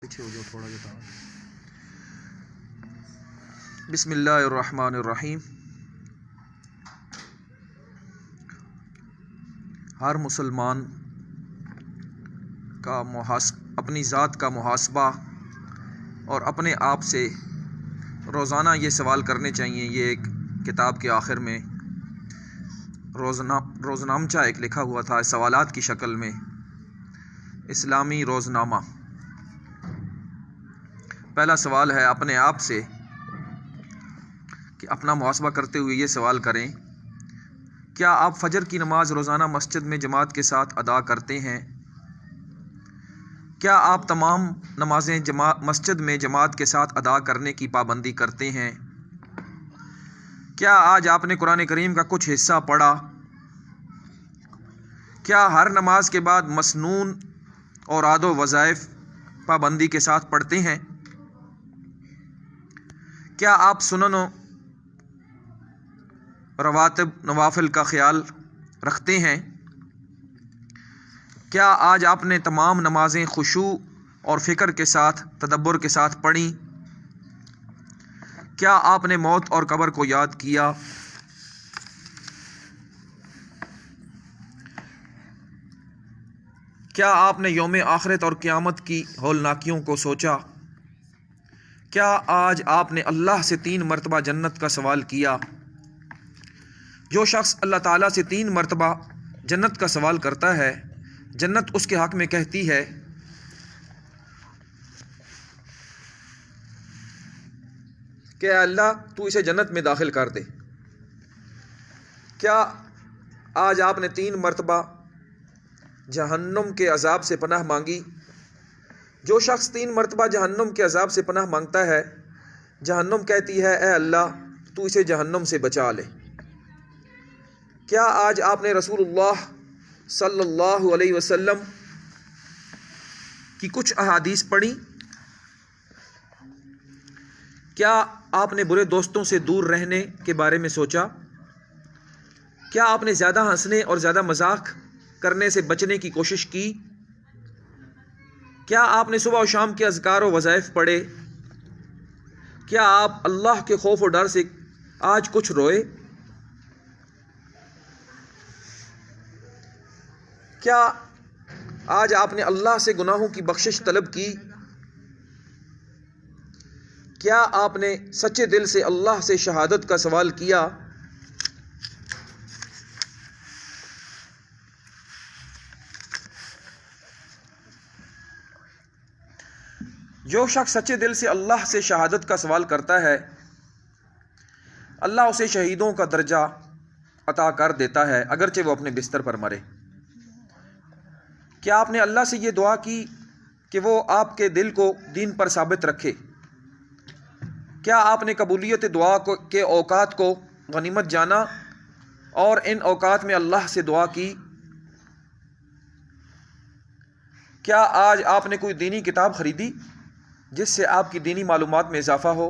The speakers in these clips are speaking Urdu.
پیچھے ہو جاؤ تھوڑا جتا۔ بسم اللہ الرحمن الرحیم۔ ہر مسلمان کا اپنی ذات کا محاسبہ اور اپنے آپ سے روزانہ یہ سوال کرنے چاہیے۔ یہ ایک کتاب کے آخر میں روزنامچہ ایک لکھا ہوا تھا سوالات کی شکل میں، اسلامی روزنامہ۔ پہلا سوال ہے اپنے آپ سے کہ اپنا محاسبہ کرتے ہوئے یہ سوال کریں، کیا آپ فجر کی نماز روزانہ مسجد میں جماعت کے ساتھ ادا کرتے ہیں؟ کیا آپ تمام نمازیں مسجد میں جماعت کے ساتھ ادا کرنے کی پابندی کرتے ہیں؟ کیا آج آپ نے قرآن کریم کا کچھ حصہ پڑھا؟ کیا ہر نماز کے بعد مسنون اور اوراد و وظائف پابندی کے ساتھ پڑھتے ہیں؟ کیا آپ سنن و رواتب نوافل کا خیال رکھتے ہیں؟ کیا آج آپ نے تمام نمازیں خشوع اور فکر کے ساتھ تدبر کے ساتھ پڑھیں؟ کیا آپ نے موت اور قبر کو یاد کیا؟ کیا آپ نے یوم آخرت اور قیامت کی ہولناکیوں کو سوچا؟ کیا آج آپ نے اللہ سے 3 مرتبہ جنت کا سوال کیا؟ جو شخص اللہ تعالیٰ سے 3 مرتبہ جنت کا سوال کرتا ہے، جنت اس کے حق میں کہتی ہے کہ اے اللہ تو اسے جنت میں داخل کر دے۔ کیا آج آپ نے 3 مرتبہ جہنم کے عذاب سے پناہ مانگی؟ جو شخص 3 مرتبہ جہنم کے عذاب سے پناہ مانگتا ہے، جہنم کہتی ہے اے اللہ تو اسے جہنم سے بچا لے۔ کیا آج آپ نے رسول اللہ صلی اللہ علیہ وسلم کی کچھ احادیث پڑھی؟ کیا آپ نے برے دوستوں سے دور رہنے کے بارے میں سوچا؟ کیا آپ نے زیادہ ہنسنے اور زیادہ مذاق کرنے سے بچنے کی کوشش کی؟ کیا آپ نے صبح و شام کے اذکار و وظائف پڑھے؟ کیا آپ اللہ کے خوف و ڈر سے آج کچھ روئے؟ کیا آج آپ نے اللہ سے گناہوں کی بخشش طلب کی؟ کیا آپ نے سچے دل سے اللہ سے شہادت کا سوال کیا؟ جو شخص سچے دل سے اللہ سے شہادت کا سوال کرتا ہے، اللہ اسے شہیدوں کا درجہ عطا کر دیتا ہے اگرچہ وہ اپنے بستر پر مرے۔ کیا آپ نے اللہ سے یہ دعا کی کہ وہ آپ کے دل کو دین پر ثابت رکھے؟ کیا آپ نے قبولیت دعا کے اوقات کو غنیمت جانا اور ان اوقات میں اللہ سے دعا کی؟ کیا آج آپ نے کوئی دینی کتاب خریدی جس سے آپ کی دینی معلومات میں اضافہ ہو؟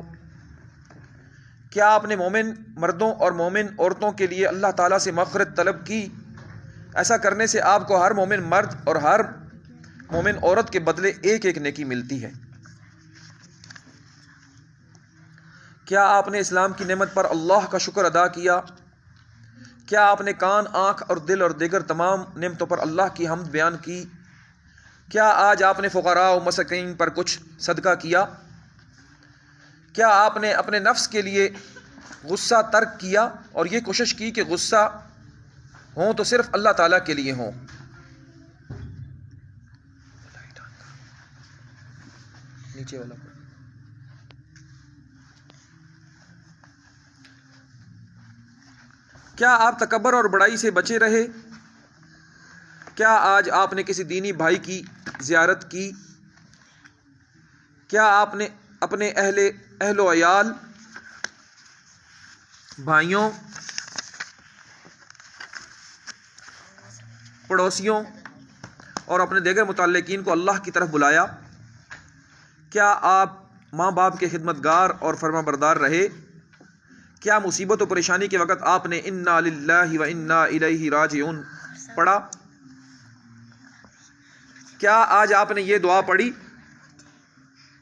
کیا آپ نے مومن مردوں اور مومن عورتوں کے لیے اللہ تعالیٰ سے مغفرت طلب کی؟ ایسا کرنے سے آپ کو ہر مومن مرد اور ہر مومن عورت کے بدلے ایک نیکی ملتی ہے۔ کیا آپ نے اسلام کی نعمت پر اللہ کا شکر ادا کیا؟ کیا آپ نے کان، آنکھ اور دل اور دیگر تمام نعمتوں پر اللہ کی حمد بیان کی؟ کیا آج آپ نے فقراء و مساکین پر کچھ صدقہ کیا؟ کیا آپ نے اپنے نفس کے لیے غصہ ترک کیا اور یہ کوشش کی کہ غصہ ہوں تو صرف اللہ تعالیٰ کے لیے ہوں؟ نیچے والا کیا آپ تکبر اور بڑائی سے بچے رہے؟ کیا آج آپ نے کسی دینی بھائی کی زیارت کی؟ کیا آپ نے اپنے اہل و عیال، بھائیوں، پڑوسیوں اور اپنے دیگر متعلقین کو اللہ کی طرف بلایا؟ کیا آپ ماں باپ کے خدمتگار اور فرما بردار رہے؟ کیا مصیبت و پریشانی کے وقت آپ نے انا للہ و انا الیہ راجعون پڑھا؟ کیا آج آپ نے یہ دعا پڑھی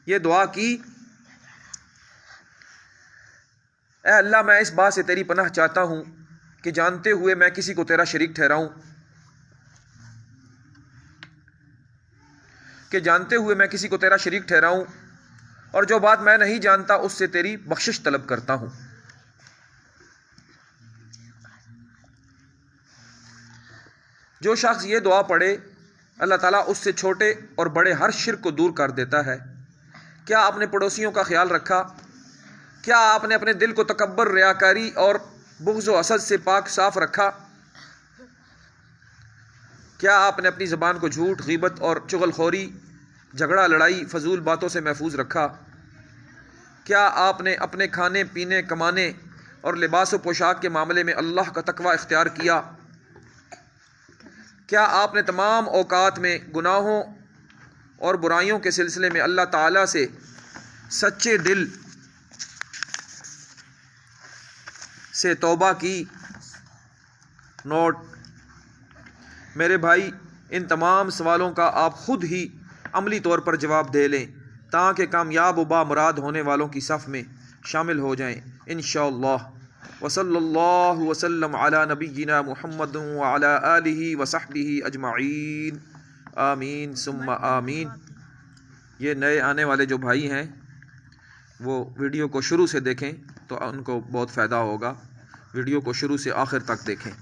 یہ دعا کی، اے اللہ میں اس بات سے تیری پناہ چاہتا ہوں کہ جانتے ہوئے میں کسی کو تیرا شریک ٹھہراؤں، اور جو بات میں نہیں جانتا اس سے تیری بخشش طلب کرتا ہوں۔ جو شخص یہ دعا پڑھے اللہ تعالیٰ اس سے چھوٹے اور بڑے ہر شرک کو دور کر دیتا ہے۔ کیا آپ نے پڑوسیوں کا خیال رکھا؟ کیا آپ نے اپنے دل کو تکبر، ریاکاری اور بغض و حسد سے پاک صاف رکھا؟ کیا آپ نے اپنی زبان کو جھوٹ، غیبت اور چغل خوری، جھگڑا، لڑائی، فضول باتوں سے محفوظ رکھا؟ کیا آپ نے اپنے کھانے پینے، کمانے اور لباس و پوشاک کے معاملے میں اللہ کا تقوی اختیار کیا؟ کیا آپ نے تمام اوقات میں گناہوں اور برائیوں کے سلسلے میں اللہ تعالیٰ سے سچے دل سے توبہ کی؟ نوٹ: میرے بھائی، ان تمام سوالوں کا آپ خود ہی عملی طور پر جواب دے لیں تاکہ کامیاب و بامراد ہونے والوں کی صف میں شامل ہو جائیں انشاءاللہ۔ وصلی اللہ وسلم علی نبینا محمد وعلی آلہ وصحبہ اجمعین، آمین ثم آمین۔ یہ نئے آنے والے جو بھائی ہیں وہ ویڈیو کو شروع سے دیکھیں تو ان کو بہت فائدہ ہوگا، ویڈیو کو شروع سے آخر تک دیکھیں۔